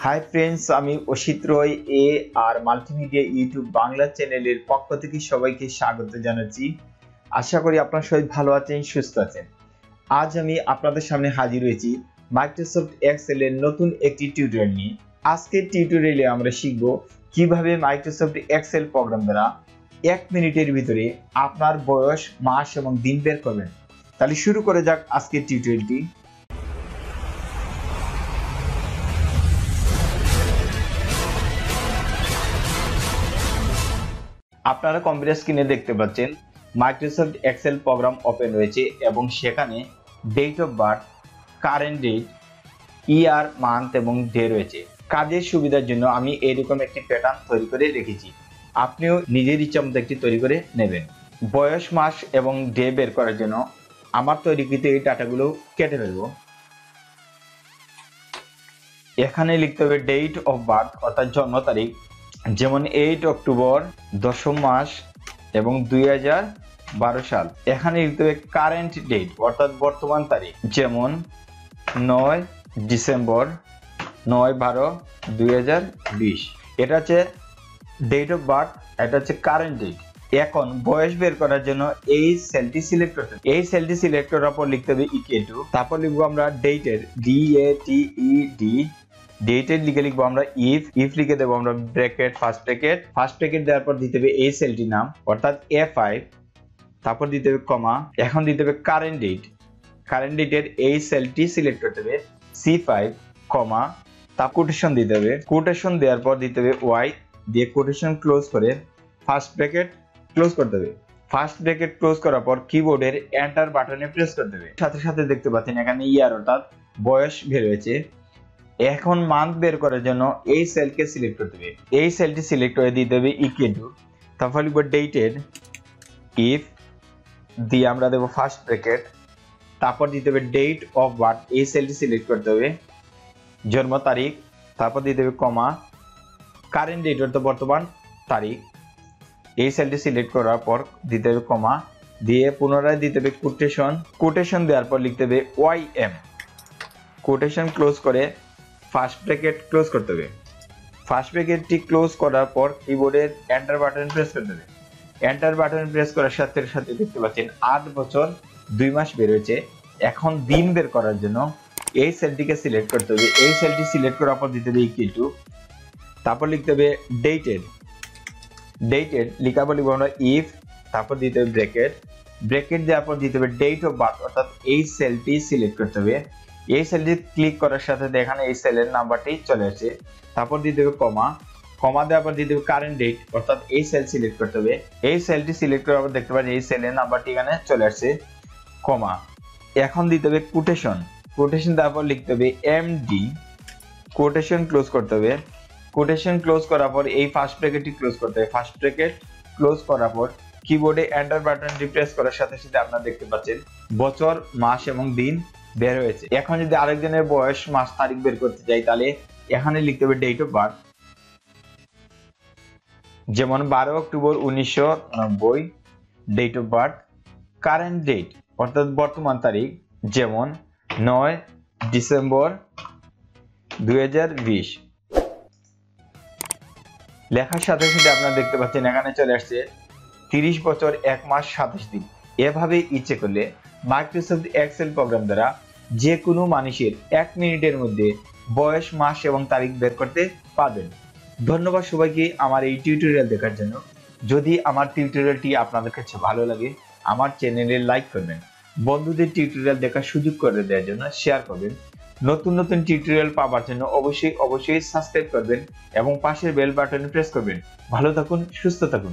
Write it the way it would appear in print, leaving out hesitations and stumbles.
Hi friends, আমি অসিত রয় এ আর multimedia YouTube Bangla চ্যানেলের পক্ষ থেকে সবাইকে স্বাগত জানাচ্ছি। আশা করি আপনারা সবাই ভালো আছেন, সুস্থ আছেন। আজ আমি আপনাদের সামনে হাজির হয়েছি মাইক্রোসফট এক্সেল এর নতুন একটি টিউটোরিয়াল নিয়ে। আজকের টিউটোরিয়ালে আমরা শিখব কিভাবে মাইক্রোসফট এক্সেল প্রোগ্রাম দ্বারা 1 মিনিটের ভিতরে আপনার বয়স, মাস এবং দিন বের করবেন। তাহলে শুরু করে যাক আজকের টিউটোরিয়ালটি। আপনারা কম্পিউটার স্ক্রিনে দেখতে পাচ্ছেন মাইক্রোসফট এক্সেল প্রোগ্রাম ওপেন রয়েছে এবং সেখানে date of birth, current date, year, month এবং ডে রয়েছে। কাজের সুবিধার জন্য আমি এরকম একটি প্যাটার্ন তৈরি করে রেখেছি, আপনিও নিজের ইচ্ছা মতো একটি তৈরি করে নেবেন। বয়স, মাস এবং ডে বের করার জন্য আমার তৈরিকৃত এই ডাটাগুলো কেটে ফেলব। এখানে লিখতে হবে ডেট অফ বার্থ অর্থাৎ জন্ম তারিখ, যেমন 8 অক্টোবর 10ম মাস এবং 2012 সাল। এখানে লিখতে হবে কারেন্ট ডেট অর্থাৎ বর্তমান তারিখ, যেমন 9 ডিসেম্বর 9/12/2020। এটা হচ্ছে ডেট অফ বার্থ, এটা হচ্ছে কারেন্ট ডেট। এখন বয়স বের করার জন্য এই সেলটি সিলেক্ট করতে হবে। এই সেলটি সিলেক্ট করার পর লিখতে হবে ইকুয়াল টু, তারপর লিখবো আমরা ডেটের DATED, ডেটের লিখবো আমরা ইফ লিখে দেবো আমরা ব্র্যাকেট, ফার্স্ট ব্র্যাকেট দেওয়ার পর দিতে হবে এই সেলটির নাম অর্থাৎ A5, তারপর দিতে হবে কমা, এখন দিতে হবে কারেন্ট ডেটের এই সেলটি সিলেক্ট করতে হবে C5 কমা, তারপর কোটেশন দিতে হবে। কোটেশন দেওয়ার পর দিতে হবে Y দিয়ে কোটেশন ক্লোজ করে ফার্স্ট ব্র্যাকেট ক্লোজ করতে হবে। ফার্স্ট ব্র্যাকেট ক্লোজ করার পর কিবোর্ডের এন্টার বাটনে প্রেস করতে হবে। সাথে সাথে দেখতে পাচ্ছেন এখানে ইয়ার অর্থাৎ বয়স বের হয়েছে। এখন মান্থ বের করার জন্য এই সেলকে সিলেক্ট করতে হবে। এই সেলটি সিলেক্ট করে দিতে হবে ইকুয়াল টু, তারপর লিখব ডেটেড ইফ দিয়ে আমরা দেব ফার্স্ট ব্র্যাকেট, তারপর দিতে হবে ডেট অফ বার্থ, এই সেলটি সিলেক্ট করতে হবে জন্ম তারিখ, তারপর দিতে হবে কমা, কারেন্ট ডেট অর্থাৎ বর্তমান তারিখ, এই সেলটি সিলেক্ট করার পর দিতে হবে কমা, দিয়ে পুনরায় দিতে হবে কোটেশন দেওয়ার পর লিখতে হবে YM, কোটেশন ক্লোজ করে ফার্স্ট ব্র্যাকেট ক্লোজ করতে হবে। ফার্স্ট ব্র্যাকেটটি ক্লোজ করার পর কিবোর্ডের এন্টার বাটন প্রেস করতে হবে। এন্টার বাটন প্রেস করার সাথে সাথে দেখতে পাচ্ছেন 8 বছর 2 মাস বের হয়েছে। এখন দিন বের করার জন্য এই সেলটিকে সিলেক্ট করতে হবে। এই সেলটি সিলেক্ট করার পর দিতে হবে ইকুয়াল টু, তারপর লিখতে হবে ডেটেড লিখার পর লিখবো আমরা ইফ, তারপর দিতে হবে ব্র্যাকেট দেওয়ার পর দিতে হবে ডেট অফ বার্থ অর্থাৎ এই সেলটি সিলেক্ট করতে হবে। এই সেলটি ক্লিক করার সাথে এখানে এই সেলের নাম্বারটি চলে আসে, তারপর দিতে হবে কমা দেওয়ার পর দিতে হবে কারেন্ট ডেট অর্থাৎ এই সেল সিলেক্ট করতে হবে। এই সেলটি সিলেক্ট করার পর দেখতে পাচ্ছেন এই সেলের নাম্বারটি এখানে চলে আসছে, কমা, এখন দিতে হবে কোটেশন দেওয়ার পর লিখতে হবে MD, কোটেশন ক্লোজ করতে হবে। কোটেশন ক্লোজ করার পর এই ফার্স্ট ব্র্যাকেটটি ক্লোজ করতে হবে। ফার্স্ট ব্র্যাকেট ক্লোজ করার পর কিবোর্ডে এন্টার বাটনটি প্রেস করার সাথে সাথে আপনারা দেখতে পাচ্ছেন বছর, মাস এবং দিন বের হয়েছে। এখন যদি আরেকজনের বয়স, মাস, তারিখ বের করতে চাই তাহলে এখানে লিখতে হবে ডেট অফ বার্থ, যেমন 12 October 1990 date of birth. Current date অর্থাৎ বর্তমান তারিখ, যেমন 9 ডিসেম্বর 2020। লেখার সাথে সাথে আপনারা দেখতে পাচ্ছেন এখানে চলে আসছে 30 বছর 1 মাস 27 দিন। এভাবে ইচ্ছে করলে মাইক্রোসফট এক্সেল প্রোগ্রাম দ্বারা যে কোনো মানুষের 1 মিনিটের মধ্যে বয়স, মাস এবং তারিখ বের করতে পারবেন। ধন্যবাদ সবাইকে আমার এই টিউটোরিয়াল দেখার জন্য। যদি আমার টিউটোরিয়ালটি আপনাদের কাছে ভালো লাগে আমার চ্যানেলে লাইক করবেন, বন্ধুদের টিউটোরিয়াল দেখার সুযোগ করে দেওয়ার জন্য শেয়ার করবেন। নতুন টিউটোরিয়াল পাওয়ার জন্য অবশ্যই সাবস্ক্রাইব করবেন এবং পাশের বেল বাটনে প্রেস করবেন। ভালো থাকুন, সুস্থ থাকুন।